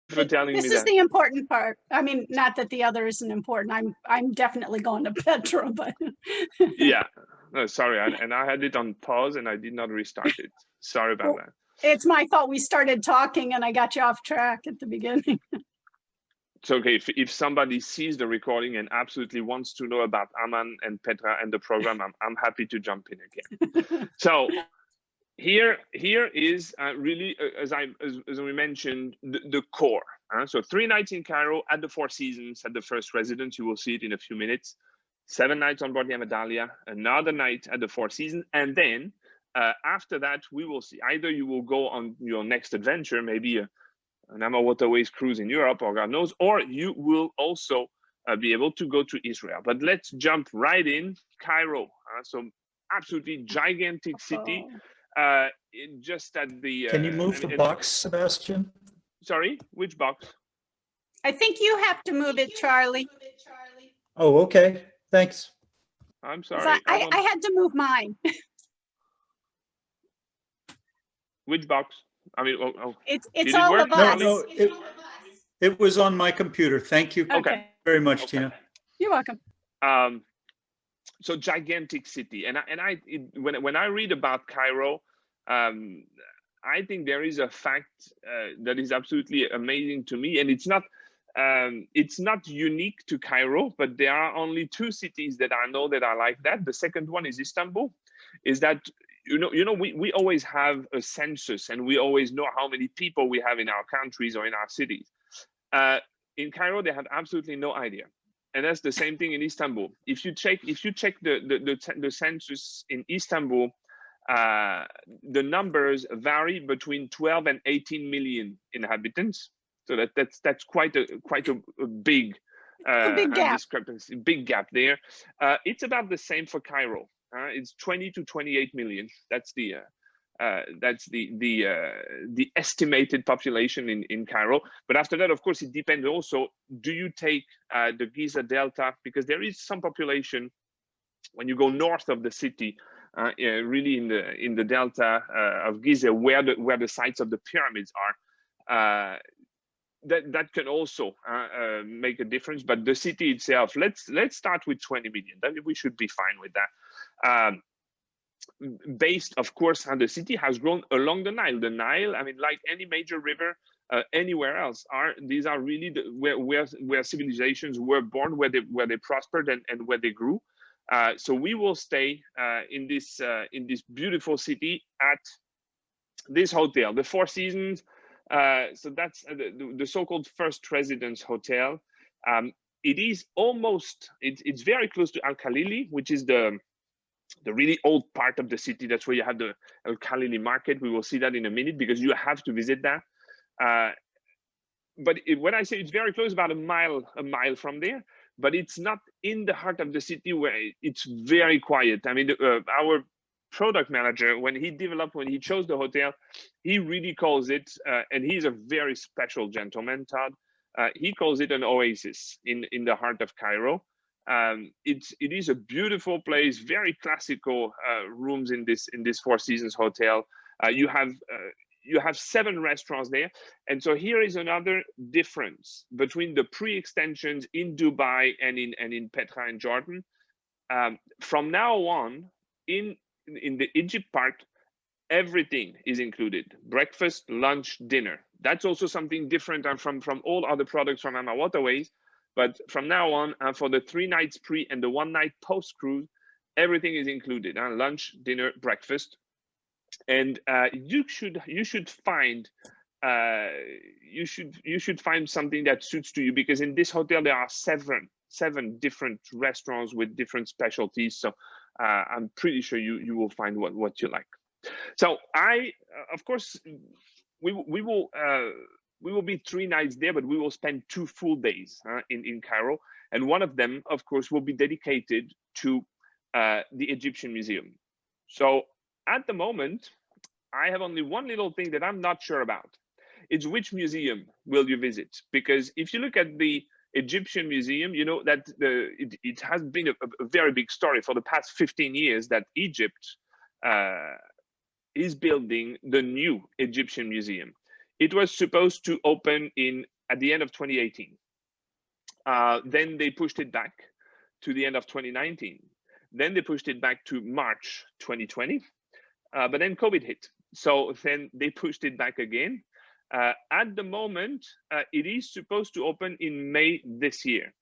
for telling me that. This is the important part. I mean, not that the other isn't important. I'm definitely going to Petra, but Yeah. No, sorry, and I had it on pause and I did not restart it. Sorry about that. It's my fault. We started talking and I got you off track at the beginning. It's okay if somebody sees the recording and absolutely wants to know about Amman and Petra and the program. I'm happy to jump in again. So here is really, as we mentioned, the core. So 3 nights in Cairo at the Four Seasons at the first residence. You will see it in a few minutes. 7 nights on board the Amadalia, another night at the Four Seasons, and then after that we will see. Either you will go on your next adventure, maybe an Ama Waterways cruise in Europe, or God knows, or you will also be able to go to Israel. But let's jump right in. Cairo, so absolutely gigantic city. Just at the. Can you move the box, Sebastian? Sorry, which box? I think you have to move it, Charlie. Oh, okay. Thanks. I'm sorry. I had to move mine. Which box? I mean, it's all of us. No, it was on my computer. Thank you. Okay. Very much, Tina. You're welcome. So gigantic city, and when I read about Cairo, I think there is a fact that is absolutely amazing to me, and it's not unique to Cairo, but there are only 2 cities that I know that are like that. The second one is Istanbul. Is that we always have a census and we always know how many people we have in our countries or in our cities. In Cairo, they have absolutely no idea, and that's the same thing in Istanbul. If you check the census in Istanbul, the numbers vary between 12 and 18 million inhabitants. So that's quite a big gap. discrepancy, big gap there. It's about the same for Cairo. It's 20 to 28 million. That's the estimated population in Cairo. But after that, of course, it depends also. Do you take the Giza Delta? Because there is some population when you go north of the city, really in the Delta of Giza, where the sites of the pyramids are. That can also make a difference. But the city itself, let's start with 20 million. We should be fine with that. Based, of course, on the city has grown along the Nile. The Nile, I mean, like any major river anywhere else, these are really where civilizations were born, where they prospered and where they grew. So we will stay in this beautiful city at this hotel, the Four Seasons. So that's the so-called first residence hotel. It is it's very close to Alkali, which is the really old part of the city. That's where you have the Alkali Market. We will see that in a minute because you have to visit that. But when I say it's very close, about a mile from there, but it's not in the heart of the city where it's very quiet. I mean, our product manager, when he chose the hotel, he really calls it, and he's a very special gentleman, Todd. He calls it an oasis in the heart of Cairo. It is a beautiful place, very classical rooms in this Four Seasons hotel. You have 7 restaurants there, and so here is another difference between the pre-extensions in Dubai and in Petra and Jordan. From now on, in the Egypt part, everything is included: breakfast, lunch, dinner. That's also something different from all other products from Ama Waterways. But from now on, for the 3 nights pre and the 1 night post cruise, everything is included: lunch, dinner, breakfast. And you should find something that suits to you, because in this hotel there are seven different restaurants with different specialties. So I'm pretty sure you will find what you like. So of course, we will be 3 nights there, but we will spend 2 full days in Cairo, and one of them, of course, will be dedicated to the Egyptian Museum. So at the moment, I have only one little thing that I'm not sure about. It's which museum will you visit? Because if you look at the Egyptian Museum, you know that it has been a very big story for the past 15 years that Egypt is building the new Egyptian Museum. It was supposed to open in at the end of 2018. Then they pushed it back to the end of 2019. Then they pushed it back to March 2020. But then COVID hit. So then they pushed it back again. At the moment, it is supposed to open in May this year.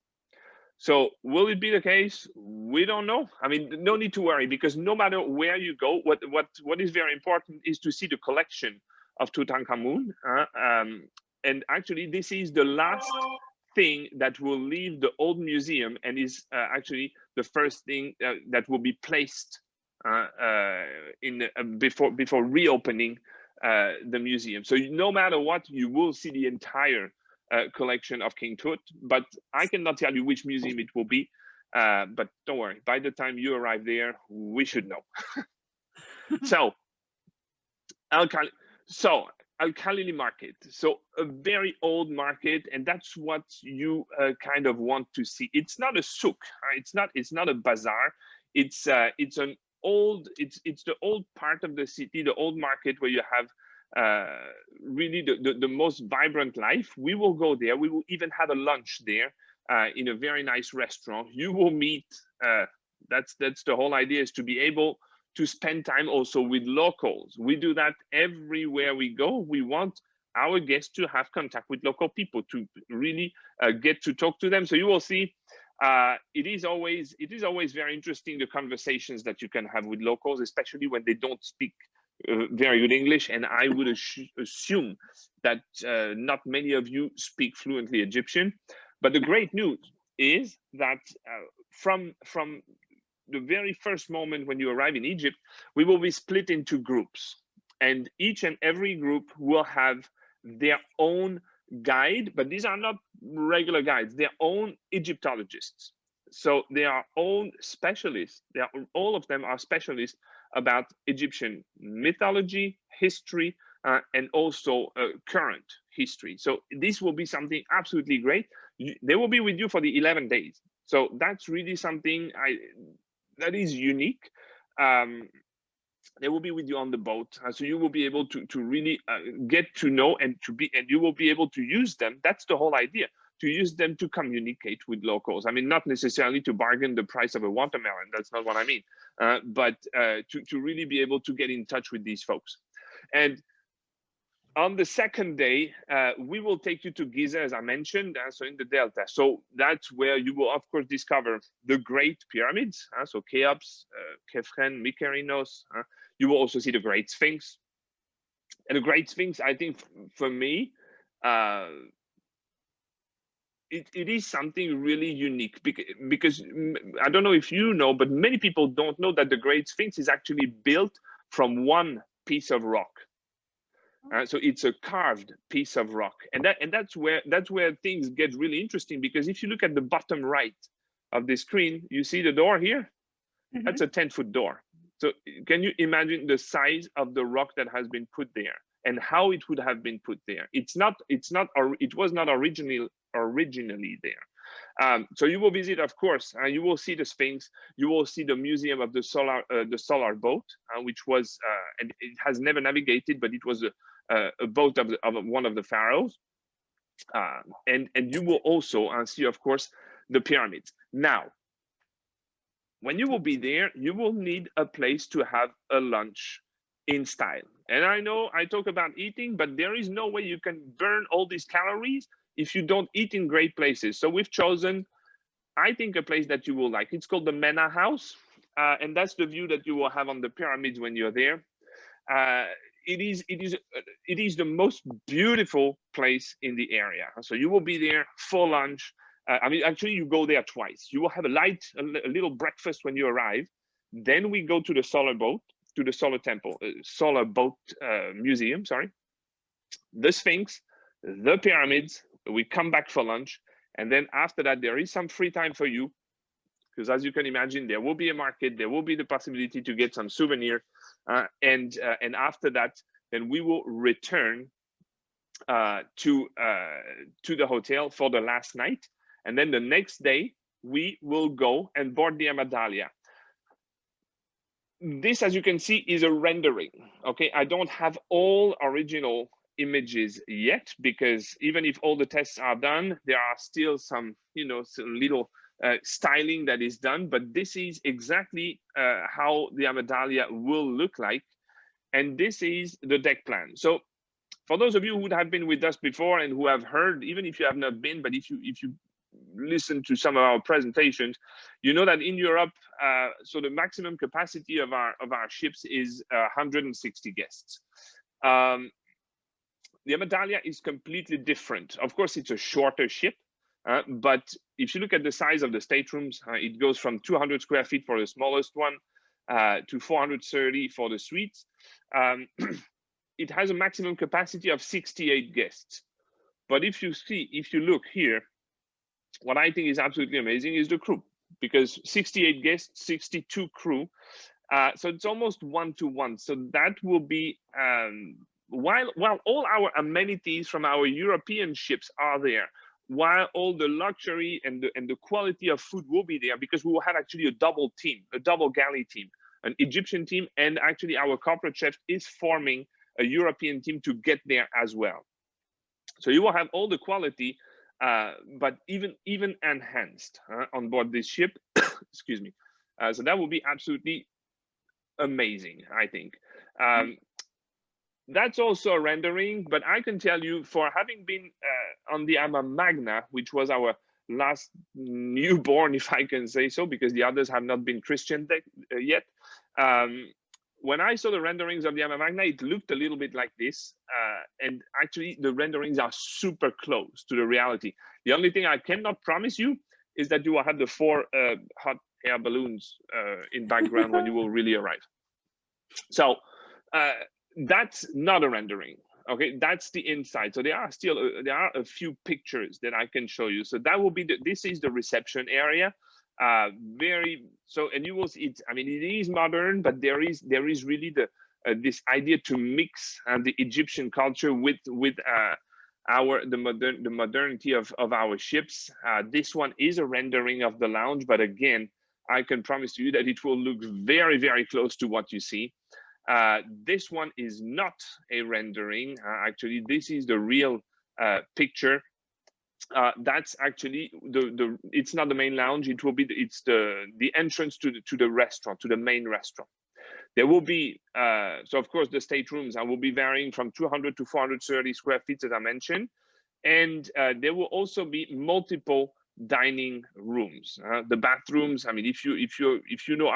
So will it be the case? We don't know. I mean, no need to worry, because no matter where you go, what is very important is to see the collection of Tutankhamun. And actually, this is the last thing that will leave the old museum, and is actually the first thing that will be placed before reopening the museum. So no matter what, you will see the entire collection of King Tut, but I cannot tell you which museum it will be. But don't worry, by the time you arrive there, we should know. So Alkali Market, so a very old market, and that's what you kind of want to see. It's not a souk, it's not a bazaar. It's the old part of the city, the old market, where you have really the most vibrant life. We will go there. We will even have a lunch there in a very nice restaurant. You will meet. That's the whole idea, is to be able to spend time also with locals. We do that everywhere we go. We want our guests to have contact with local people, to really get to talk to them. So you will see. It is always very interesting, the conversations that you can have with locals, especially when they don't speak very good English. And I would assume that not many of you speak fluently Egyptian. But the great news is that from the very first moment when you arrive in Egypt, we will be split into groups, and each and every group will have their own guide, but these are not regular guides, their own Egyptologists. So they are own specialists. All of them are specialists about Egyptian mythology, history, and also current history. So this will be something absolutely great. They will be with you for the 11 days. So that's really something that is unique. They will be with you on the boat, so you will be able to really get to know and you will be able to use them. That's the whole idea, to use them to communicate with locals. I mean, not necessarily to bargain the price of a watermelon. That's not what I mean, but to really be able to get in touch with these folks. And on the second day, we will take you to Giza, as I mentioned, so in the Delta. So that's where you will, of course, discover the Great Pyramids, so Cheops, Khephren, Mykerinos. You will also see the Great Sphinx. And the Great Sphinx, I think, for me, it is something really unique, because I don't know if you know, but many people don't know that the Great Sphinx is actually built from one piece of rock. So it's a carved piece of rock, and that's where things get really interesting, because if you look at the bottom right of the screen, you see the door here. Mm-hmm. That's a 10-foot door. So can you imagine the size of the rock that has been put there and how it would have been put there? It was not originally there. So you will visit, of course, you will see the Sphinx. You will see the museum of the solar boat, which was and it has never navigated, but it was a boat of one of the pharaohs. And you will also see, of course, the pyramids. Now, when you will be there, you will need a place to have a lunch in style. And I know I talk about eating, but there is no way you can burn all these calories if you don't eat in great places. So we've chosen, I think, a place that you will like. It's called the Mena House, and that's the view that you will have on the pyramids when you're there. It is the most beautiful place in the area. So you will be there for lunch. I mean, actually, you go there twice. You will have a little breakfast when you arrive. Then we go to the solar boat, to the solar temple, solar boat museum, sorry. The Sphinx, the pyramids. We come back for lunch. And then after that, there is some free time for you, because as you can imagine, there will be a market. There will be the possibility to get some souvenir. And after that, then we will return to the hotel for the last night. And then the next day, we will go and board the Amadalia. This, as you can see, is a rendering. Okay, I don't have all original images yet, because even if all the tests are done, there are still some, some little styling that is done. But this is exactly how the Amadalia will look like. And this is the deck plan. So for those of you who have been with us before and who have heard, even if you have not been, but if you listen to some of our presentations, you know that in Europe, so the maximum capacity of our ships is 160 guests. The Amadalia is completely different. Of course, it's a shorter ship, but if you look at the size of the staterooms, it goes from 200 square feet for the smallest one to 430 for the suites. It has a maximum capacity of 68 guests. But if you look here, what I think is absolutely amazing is the crew, because 68 guests, 62 crew. So it's almost 1-to-1. So that will be, while all our amenities from our European ships are there, while all the luxury and the quality of food will be there, because we will have actually a double team, a double galley team, an Egyptian team, and actually our corporate chef is forming a European team to get there as well. So you will have all the quality, but even enhanced on board this ship. Excuse me. So that will be absolutely amazing, I think. That's also a rendering, but I can tell you, for having been on the Ama Magna, which was our last newborn, if I can say so, because the others have not been Christian yet. When I saw the renderings of the Ama Magna, it looked a little bit like this. And actually, the renderings are super close to the reality. The only thing I cannot promise you is that you will have the 4 hot air balloons in background when you will really arrive. So that's not a rendering. Okay, that's the inside. So there are a few pictures that I can show you. So that will be this is the reception area. And you will see it. I mean, it is modern, but there is really this idea to mix the Egyptian culture with the modernity of our ships. This one is a rendering of the lounge, but again, I can promise you that it will look very, very close to what you see. This one is not a rendering. Actually, this is the real picture. That's actually it's not the main lounge. It will be it's the entrance to the restaurant, to the main restaurant. There will be so of course the staterooms will be varying from 200 to 430 square feet, as I mentioned, and there will also be multiple dining rooms. The bathrooms. I mean, if you know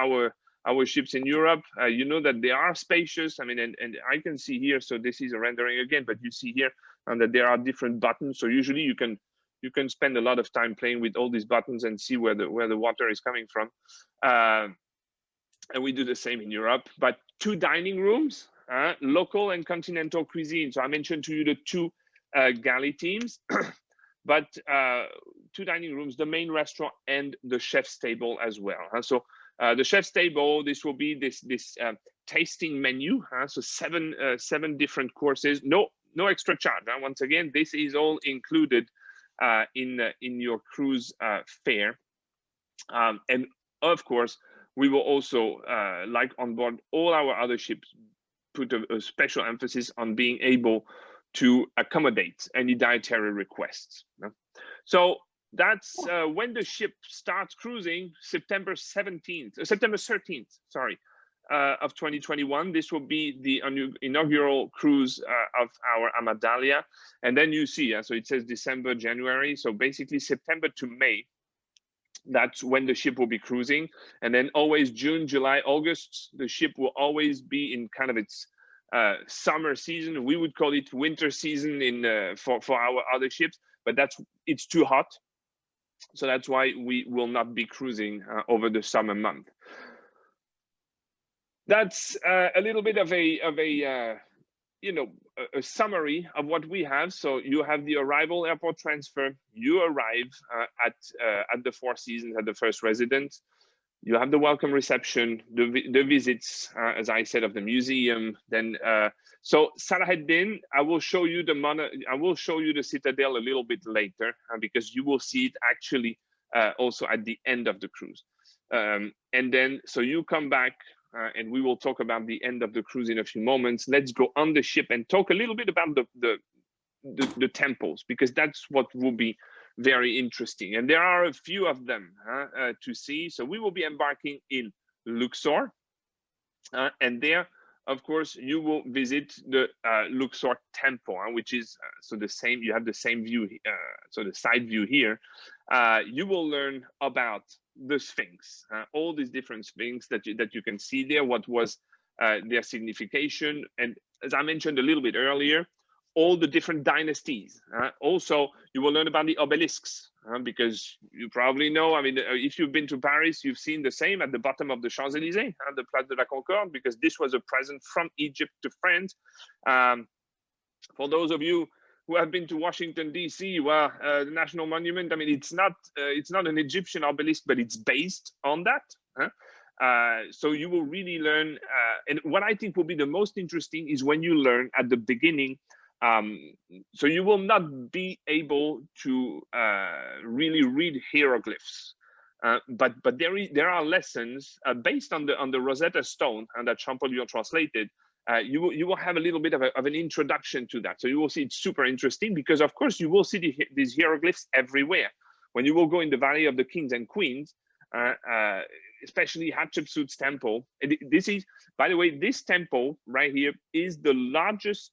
our ships in Europe, you know that they are spacious. I mean, and I can see here. So this is a rendering again, but you see here that there are different buttons. So usually you can spend a lot of time playing with all these buttons and see where the water is coming from. And we do the same in Europe. But 2 dining rooms, local and continental cuisine. So I mentioned to you the 2 galley teams, but 2 dining rooms, the main restaurant and the chef's table as well. So the chef's table, this will be this tasting menu. So 7 different courses. No extra charge. Once again, this is all included in your cruise fare, and of course we will also like on board all our other ships put a special emphasis on being able to accommodate any dietary requests. So that's when the ship starts cruising, September 13th, sorry, of 2021. This will be the inaugural cruise of our Amadalia. And then you see, so it says December, January. So basically September to May, that's when the ship will be cruising. And then always June, July, August, the ship will always be in kind of its summer season. We would call it winter season for our other ships, but it's too hot. So that's why we will not be cruising over the summer month. That's a little bit of a summary of what we have. So you have the arrival, airport transfer. You arrive at the Four Seasons, at the first residence. You have the welcome reception, the visits, as I said, of the museum. Then, so Salahuddin, I will show you the citadel a little bit later because you will see it actually also at the end of the cruise. And then, so you come back and we will talk about the end of the cruise in a few moments. Let's go on the ship and talk a little bit about the temples, because that's what will be very interesting. And there are a few of them to see. So we will be embarking in Luxor, and there, of course, you will visit the Luxor Temple, which is so the same. You have the same view, so the side view here. You will learn about the Sphinx, all these different Sphinx that you can see there. What was their signification, and as I mentioned a little bit earlier, all the different dynasties. Also, you will learn about the obelisks, because you probably know, I mean, if you've been to Paris, you've seen the same at the bottom of the Champs-Élysées, the Place de la Concorde, because this was a present from Egypt to France. For those of you who have been to Washington, D.C., well, the National Monument, I mean, it's not an Egyptian obelisk, but it's based on that. So you will really learn, and what I think will be the most interesting is when you learn at the beginning. So you will not be able to really read hieroglyphs, but there are lessons based on the Rosetta Stone and that Champollion translated. You will have a little bit of an introduction to that. So you will see it's super interesting, because of course you will see these hieroglyphs everywhere. When you will go in the Valley of the Kings and Queens, especially Hatshepsut's temple. And this is, by the way, this temple right here is the largest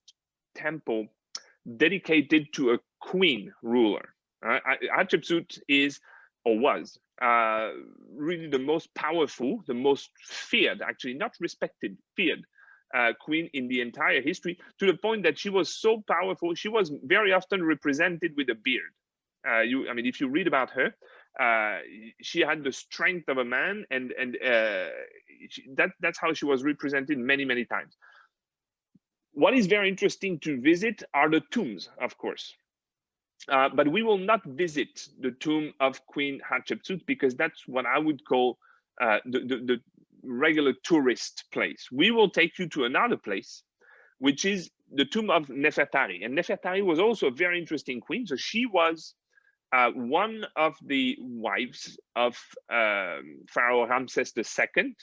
temple dedicated to a queen ruler. Hatshepsut is, or was, really the most powerful, the most feared, actually not respected, feared queen in the entire history, to the point that she was so powerful, she was very often represented with a beard. I mean, if you read about her, she had the strength of a man, and that's how she was represented many, many times. What is very interesting to visit are the tombs, of course. But we will not visit the tomb of Queen Hatshepsut, because that's what I would call the regular tourist place. We will take you to another place, which is the tomb of Nefertari. And Nefertari was also a very interesting queen. So she was one of the wives of Pharaoh Ramses II.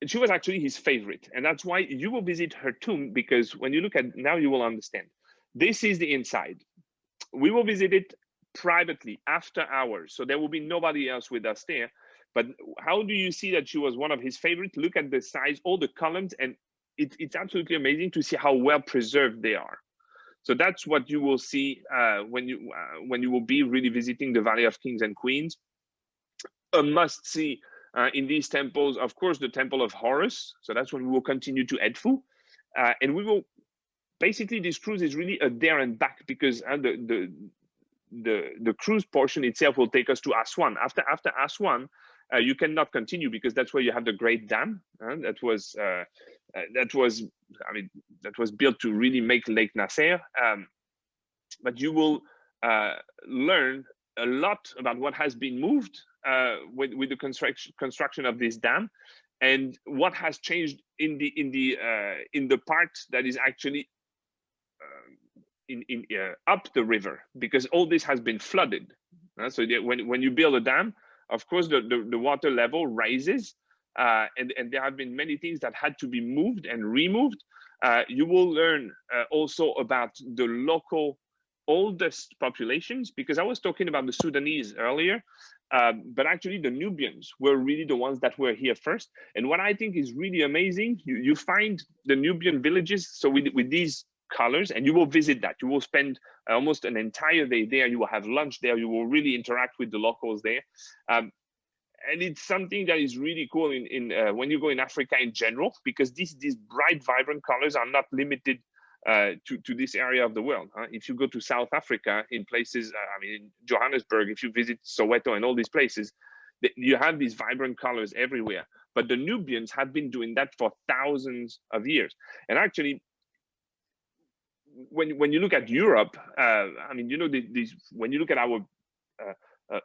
And she was actually his favorite. And that's why you will visit her tomb, because when you look at now, you will understand. This is the inside. We will visit it privately after hours. So there will be nobody else with us there. But how do you see that she was one of his favorites? Look at the size, all the columns, and it's absolutely amazing to see how well preserved they are. So that's what you will see when you will be really visiting the Valley of Kings and Queens. A must see in these temples, of course, the Temple of Horus. So that's when we will continue to Edfu, and we will basically, this cruise is really a there and back, because the cruise portion itself will take us to Aswan. After Aswan, you cannot continue, because that's where you have the Great Dam that was built to really make Lake Nasser. But you will learn a lot about what has been moved with the construction of this dam, and what has changed in the part that is actually up the river, because all this has been flooded. So when you build a dam, of course the water level rises, and there have been many things that had to be moved and removed. You will learn also about the local oldest populations, because I was talking about the Sudanese earlier, but actually the Nubians were really the ones that were here first. And what I think is really amazing, you find the Nubian villages, so with these colors, and you will visit that. You will spend almost an entire day there. You will have lunch there. You will really interact with the locals there. And it's something that is really cool when you go in Africa in general, because these bright, vibrant colors are not limited to this area of the world. If you go to South Africa, in places, I mean, in Johannesburg, if you visit Soweto and all these places, you have these vibrant colors everywhere. But the Nubians have been doing that for thousands of years. And actually, when you look at Europe, I mean, you know, when you look at our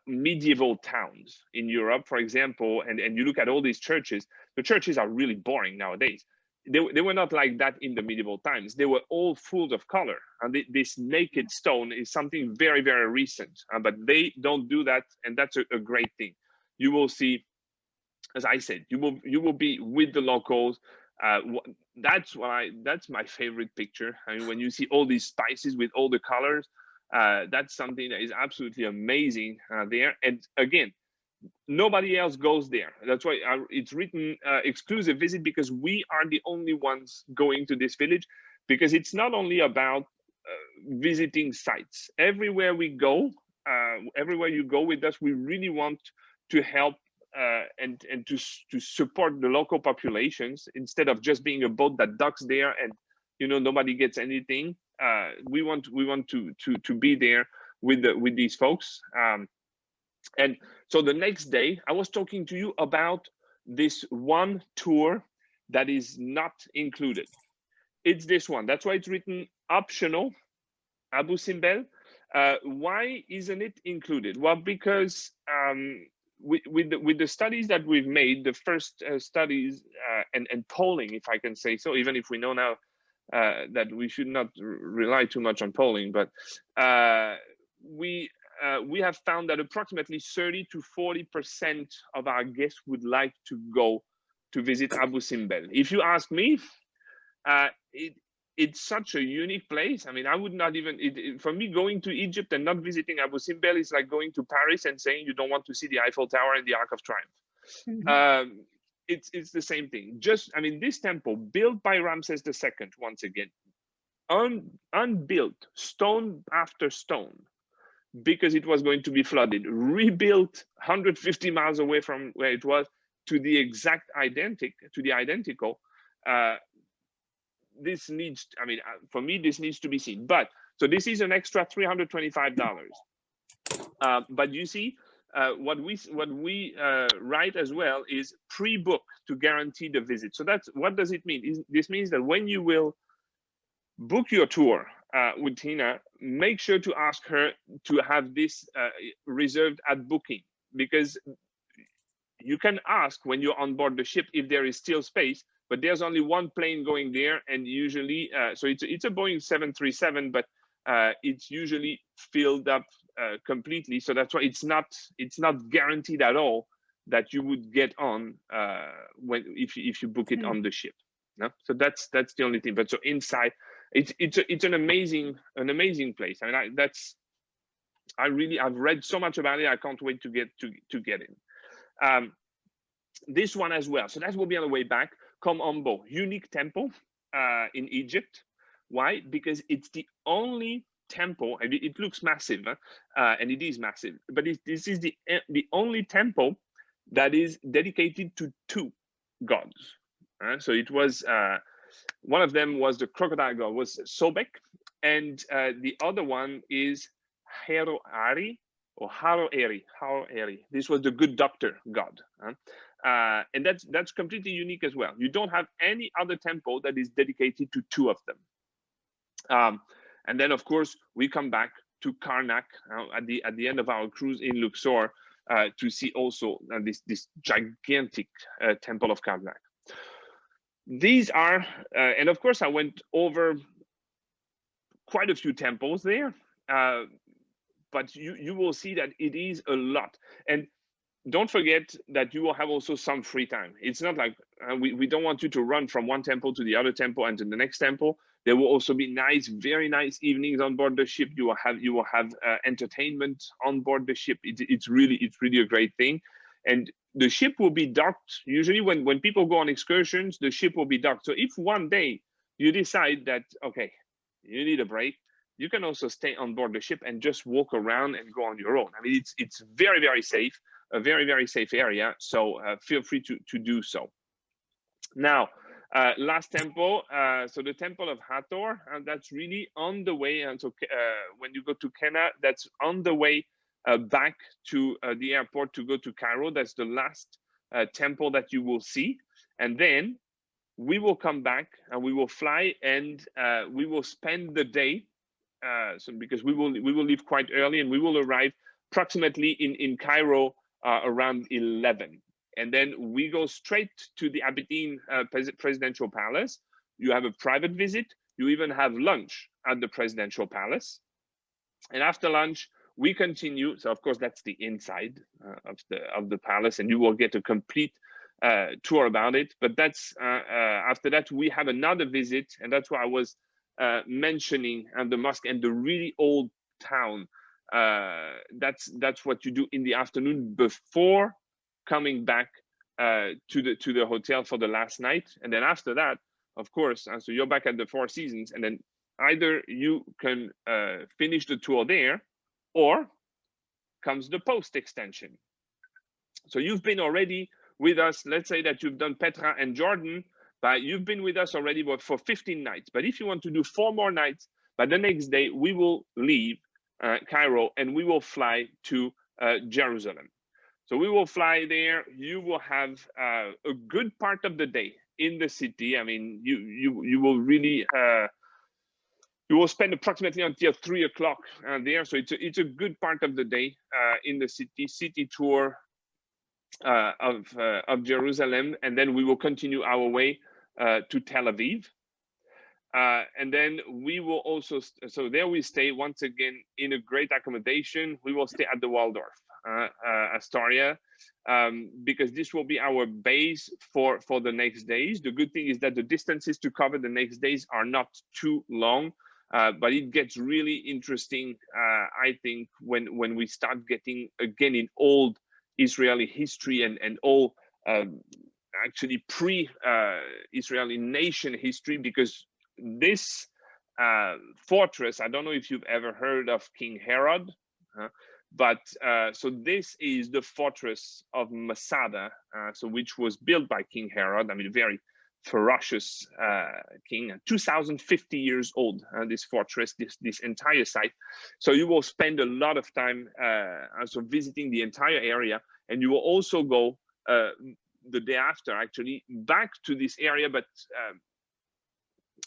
medieval towns in Europe, for example, and you look at all these churches, the churches are really boring nowadays. They were not like that in the medieval times. They were all full of color. And this naked stone is something very, very recent, but they don't do that. And that's a great thing. You will see as I said, you will be with the locals. That's my favorite picture. I mean, when you see all these spices with all the colors, that's something that is absolutely amazing there. And again, nobody else goes there. That's why it's written exclusive visit, because we are the only ones going to this village, because it's not only about visiting sites. Everywhere we go, everywhere you go with us, we really want to help and to support the local populations, instead of just being a boat that docks there and nobody gets anything. We want to be there with these folks. And so the next day, I was talking to you about this one tour that is not included. It's this one. That's why it's written optional, Abu Simbel. Why isn't it included? Well, because with the studies that we've made, the first studies and polling, if I can say so, even if we know now that we should not rely too much on polling, but we have found that approximately 30 to 40% of our guests would like to go to visit Abu Simbel. If you ask me, it's such a unique place. I mean, I would not even, for me, going to Egypt and not visiting Abu Simbel is like going to Paris and saying you don't want to see the Eiffel Tower and the Arc of Triumph. It's the same thing. I mean, this temple built by Ramses II, once again, unbuilt, stone after stone, because it was going to be flooded, rebuilt 150 miles away from where it was to the identical. This needs, I mean, for me, this needs to be seen. But so this is an extra $325. But you see, what we write as well is pre-book to guarantee the visit. So that's, what does it mean? This means that when you will book your tour with Tina, make sure to ask her to have this reserved at booking, because you can ask when you're on board the ship if there is still space, but there's only one plane going there, and usually, so it's a Boeing 737, but it's usually filled up completely. So that's why it's not guaranteed at all that you would get on if you book it on the ship. No? So that's the only thing. But so inside, it's an amazing place. I mean, I've read so much about it. I can't wait to get in. This one as well. So that will be on the way back. Komombo, unique temple in Egypt. Why? Because it's the only temple, and it looks massive, and it is massive, but this is the only temple that is dedicated to two gods. So it was, one of them was the crocodile god, was Sobek, and the other one is Haroeri or Haroeri. This was the good doctor god. And that's completely unique as well. You don't have any other temple that is dedicated to two of them. And then, of course, we come back to Karnak at the end of our cruise in Luxor to see also this gigantic temple of Karnak. These are, and of course, I went over quite a few temples there, but you will see that it is a lot. And don't forget that you will have also some free time. It's not like we don't want you to run from one temple to the other temple and to the next temple. There will also be very nice evenings on board the ship. You will have entertainment on board the ship. It's really a great thing. And the ship will be docked. Usually when people go on excursions, the ship will be docked. So if one day you decide that, okay, you need a break, you can also stay on board the ship and just walk around and go on your own. I mean, it's very, very safe, a very, very safe area. So feel free to do so. Now, last temple, so the Temple of Hathor, and that's really on the way. And so when you go to Kenna, that's on the way back to the airport to go to Cairo. That's the last temple that you will see. And then we will come back and we will fly and we will spend the day. So because we will leave quite early and we will arrive approximately in Cairo around 11. And then we go straight to the Abdeen Presidential Palace. You have a private visit. You even have lunch at the Presidential Palace. And after lunch, we continue. So of course, that's the inside of the palace, and you will get a complete tour about it. But that's after that we have another visit, and that's why I was mentioning the mosque and the really old town. That's what you do in the afternoon before coming back to the hotel for the last night. And then after that, of course, so you're back at the Four Seasons, and then either you can finish the tour there, or comes the post extension. So you've been already with us. Let's say that you've done Petra and Jordan, but you've been with us already for 15 nights. But if you want to do 4 more nights, by the next day we will leave Cairo and we will fly to Jerusalem. So we will fly there. You will have a good part of the day in the city. I mean, you will really you will spend approximately until 3 o'clock there. So it's a good part of the day in the city tour of Jerusalem, and then we will continue our way to Tel Aviv. And then we will also, so there we stay once again in a great accommodation. We will stay at the Waldorf Astoria, because this will be our base for the next days. The good thing is that the distances to cover the next days are not too long, but it gets really interesting, I think, when we start getting again in old Israeli history and all actually pre-Israeli nation history, because this fortress, I don't know if you've ever heard of King Herod, but so this is the fortress of Masada, so which was built by King Herod. I mean, very ferocious king, 2050 years old, this fortress, this entire site. So you will spend a lot of time also visiting the entire area, and you will also go the day after actually back to this area, but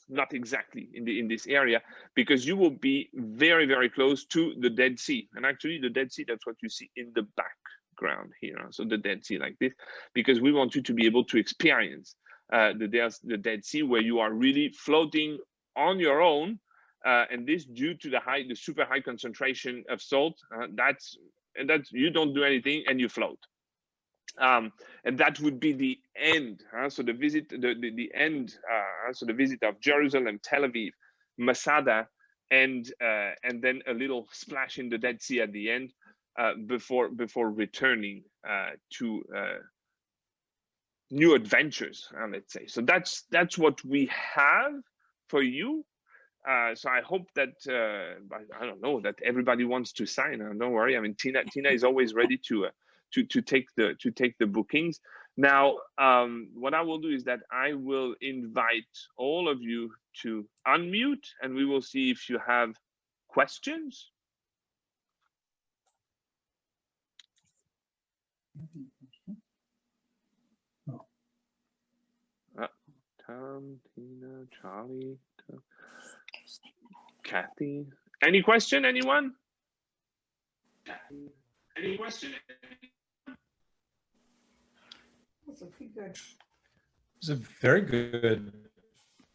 not exactly in this area, because you will be very, very close to the Dead Sea. And actually the Dead Sea, that's what you see in the background here. So the Dead Sea like this, because we want you to be able to experience the Dead Sea, where you are really floating on your own, and this due to the super high concentration of salt. That's you don't do anything and you float. And that would be the end. So the visit, the end. So the visit of Jerusalem, Tel Aviv, Masada, and then a little splash in the Dead Sea at the end, before returning to new adventures, let's say. So that's what we have for you. So I hope that I don't know, that everybody wants to sign. Don't worry. I mean, Tina is always ready to take the bookings. Now, what I will do is that I will invite all of you to unmute, and we will see if you have questions. Tom, Tina, Charlie, Tom, Kathy. Any question, anyone? Any question? It's a very good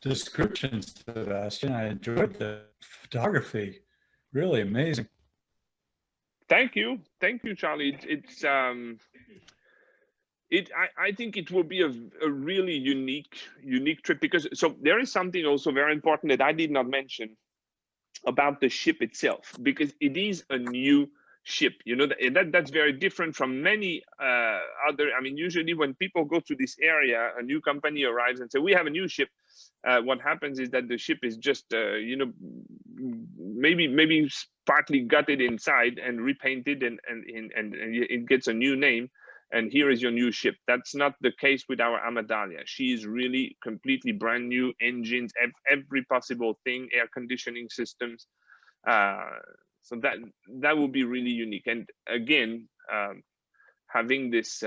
description, Sebastian. I enjoyed the photography. Really amazing. Thank you, Charlie. I think it will be a really unique trip, because so there is something also very important that I did not mention about the ship itself, because it is a new ship. You know, that's very different from many other. I mean, usually when people go to this area, a new company arrives and say, we have a new ship. What happens is that the ship is just you know, maybe partly gutted inside and repainted, and it gets a new name, and here is your new ship. That's not the case with our Amadalia. She is really completely brand new, engines, every possible thing, air conditioning systems. So that will be really unique. And again, having this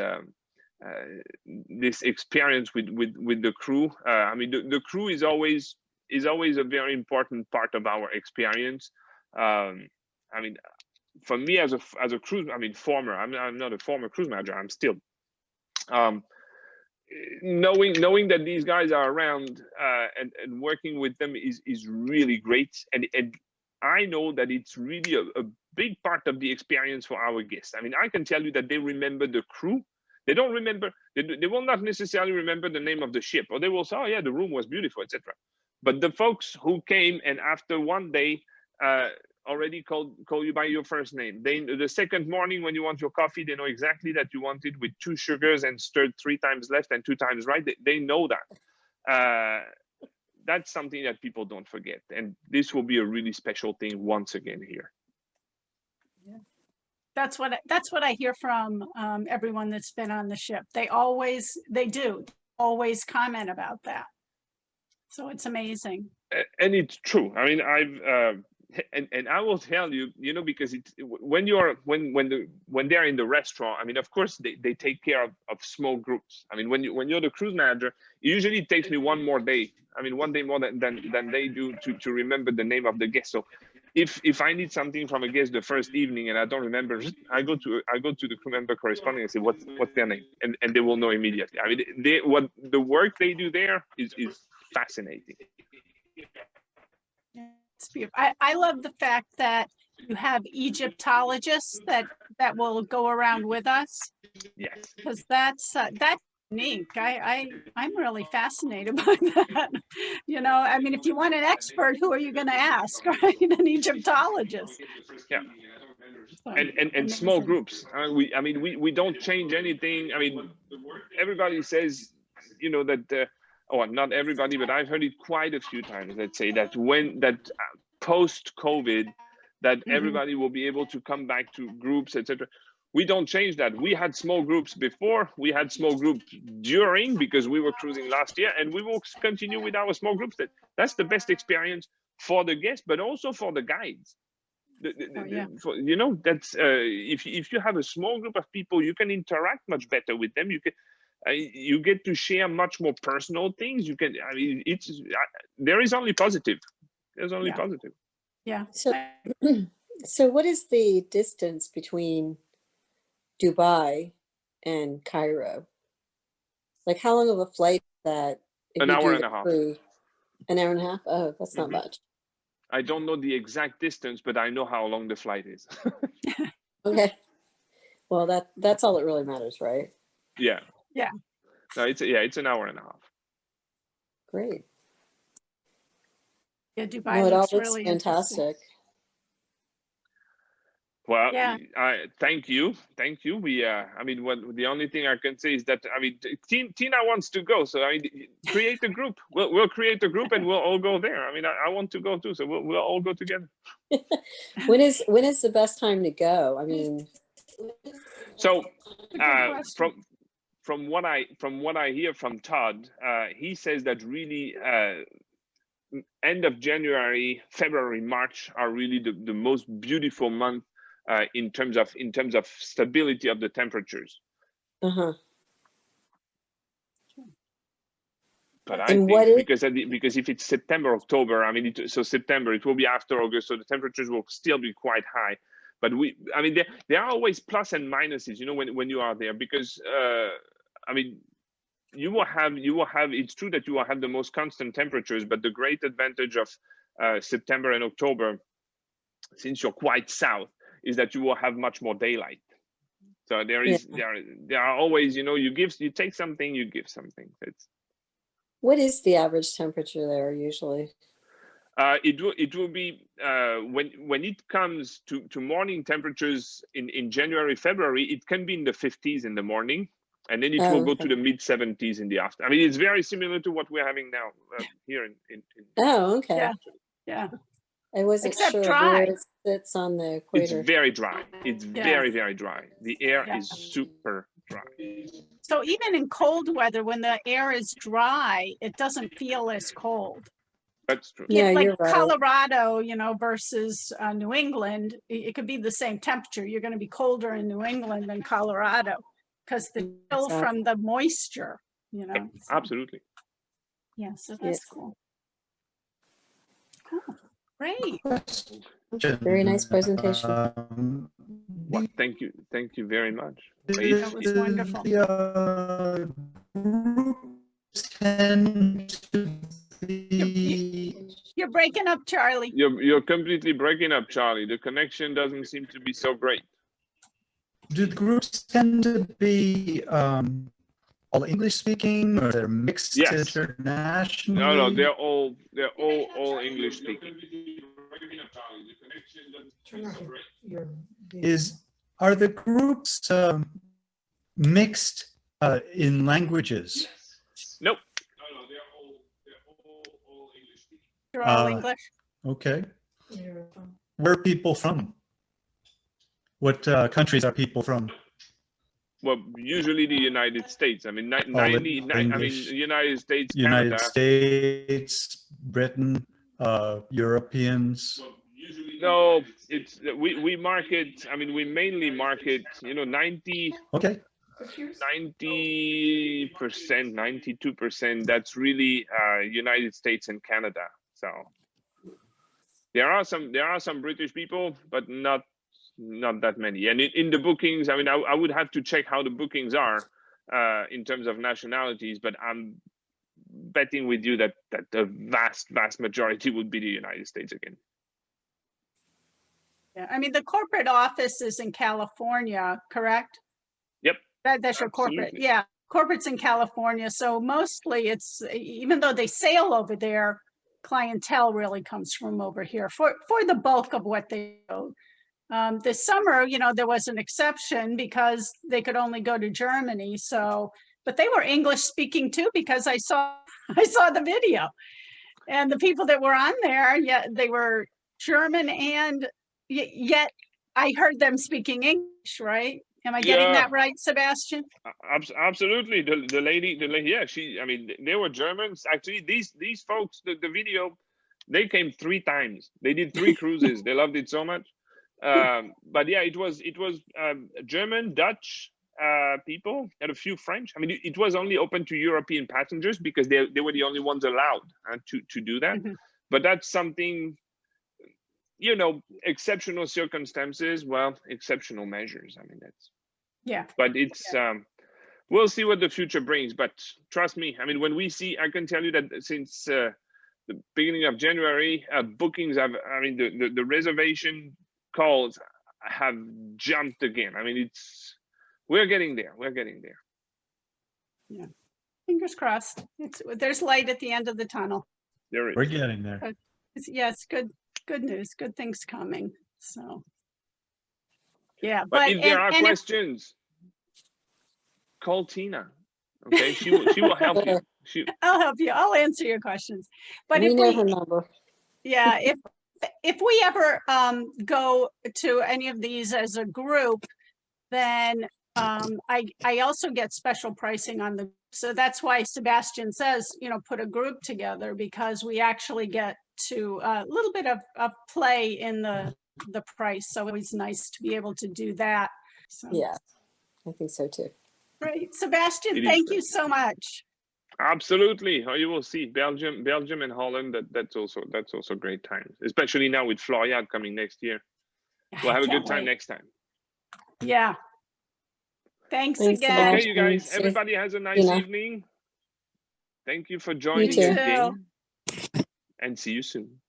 this experience with the crew. I mean, the crew is always a very important part of our experience. I mean, for me as a cruise, I mean, I'm not a former cruise manager. I'm still knowing that these guys are around and working with them is really great. And I know that it's really a big part of the experience for our guests. I mean, I can tell you that they remember the crew They don't remember, they will not necessarily remember the name of the ship, or they will say, oh yeah, the room was beautiful, etc. But the folks who came and after one day already call you by your first name. The second morning when you want your coffee, they know exactly that you want it with 2 sugars and stirred 3 times left and 2 times right. They know that. That's something that people don't forget. And this will be a really special thing once again here. Yeah. That's what I hear from everyone that's been on the ship. They always comment about that. So it's amazing. And it's true. I mean, and I will tell you, because it's when they're in the restaurant. I mean, of course they take care of small groups. I mean, when you're the cruise manager, it usually takes me one more day. I mean, one day more than they do to remember the name of the guest. So if I need something from a guest the first evening and I don't remember, I go to the crew member corresponding and say what's their name, and they will know immediately. I mean, what the work they do there is fascinating. It's beautiful. I love the fact that you have Egyptologists that will go around with us. Yes, because that's unique. I'm really fascinated by that. I mean, if you want an expert, who are you going to ask, right? An Egyptologist. Yeah. And small groups. We don't change anything. I mean, everybody says, that. Not everybody, but I've heard it quite a few times. Let's say that post-COVID, that everybody will be able to come back to groups, etc. We don't change that. We had small groups before. We had small groups during, because we were cruising last year, and we will continue with our small groups. That's the best experience for the guests, but also for the guides. That's if you have a small group of people, you can interact much better with them. You get to share much more personal things. You can. I mean, there is only positive. There's only positive. Yeah. So what is the distance between Dubai and Cairo? Like, how long of a flight is that? An hour and a half. An hour and a half? Oh, that's not much. I don't know the exact distance, but I know how long the flight is. Okay. Well, that's all that really matters, right? Yeah. Yeah. No, it's an hour and a half. Great. Yeah, Dubai looks really fantastic. Well, yeah. Thank you. The only thing I can say is that, Tina wants to go, so create a group. We'll create a group and we'll all go there. I want to go too, so we'll all go together. When is the best time to go? So from what I hear from Todd, he says that really end of January, February, March are really the most beautiful month in terms of stability of the temperatures. But I think because if it's September, October, so September, it will be after August, so the temperatures will still be quite high. But there are always plus and minuses, when you are there, because you will have. It's true that you will have the most constant temperatures, but the great advantage of September and October, since you're quite south, is that you will have much more daylight. So there are always, you take something, you give something. What is the average temperature there usually? It will be when it comes to morning temperatures in January, February, it can be in the 50s in the morning, and then it will go to the mid 70s in the afternoon. It's very similar to what we're having now here in. Oh, okay. Yeah. I wasn't sure where it sits on the equator. It's very dry. It's very, very dry. The air is super dry. So even in cold weather, when the air is dry, it doesn't feel as cold. That's true. Yeah, like you're right. Colorado, versus New England, it could be the same temperature. You're going to be colder in New England than Colorado because the chill from the moisture, So, absolutely. Yeah, so that's cool. Cool. Great. Very nice presentation. Well, thank you very much. That was wonderful. You're breaking up, Charlie. You're completely breaking up, Charlie. The connection doesn't seem to be so great. do the groups tend to be all English speaking, or they're mixed Yes. internationally? No, they're all English speaking. Are the groups mixed in languages? Nope. They're all Uh, English. Okay. Where are people from? What countries are people from? Well, usually the United States. I mean, All 90. I mean, English. the United States, United Canada. States, Britain, Europeans. No, it's we market. I mean, we mainly market. 90%, Okay. 92%. That's really United States and Canada. So there are some British people, but not that many. And in the bookings, I mean, I would have to check how the bookings are in terms of nationalities, but I'm betting with you that the vast majority would be the United States again. Yeah, I mean, the corporate office is in California, correct? Yep. That's your corporate. Absolutely. Yeah, corporate's in California. So mostly it's, even though they sail over there, clientele really comes from over here for the bulk of what they do. This summer, there was an exception because they could only go to Germany. So, but they were English speaking too, because I saw the video, and the people that were on there, yeah, they were German, and yet I heard them speaking English, right? Am I getting that right, Sebastian? Absolutely. The lady, yeah, I mean, they were Germans. Actually, these folks, the video, they came 3 times. They did 3 cruises. They loved it so much. But yeah, it was German, Dutch people, and a few French. I mean, it was only open to European passengers because they were the only ones allowed to do that. Mm-hmm. But that's something, exceptional circumstances, well, exceptional measures. I mean, that's, Yeah. but it's, we'll see what the future brings. But trust me, I mean, when we see, I can tell you that since the beginning of January, bookings have, I mean, the reservation calls have jumped again. I mean, we're getting there. Yeah. Fingers crossed. There's light at the end of the tunnel. There is. We're getting there. Yes, good news, good things coming. So, yeah. But if there are questions, call Tina. Okay, she will help you. I'll help you. I'll answer your questions. But We know her number. yeah, if we ever go to any of these as a group, then I also get special pricing on the. So that's why Sebastian says, put a group together, because we actually get to a little bit of play in the price. So it was nice to be able to do that. So. Yeah, I think so too. Great, Sebastian, thank you so much. Absolutely. Oh, you will see Belgium and Holland. That's also great times, especially now with Floriade coming next year. We'll have a good time next time. Yeah. Thanks again. Sebastian. Okay, you guys. Everybody has a nice evening. Thank you for joining You too. again, and see you soon.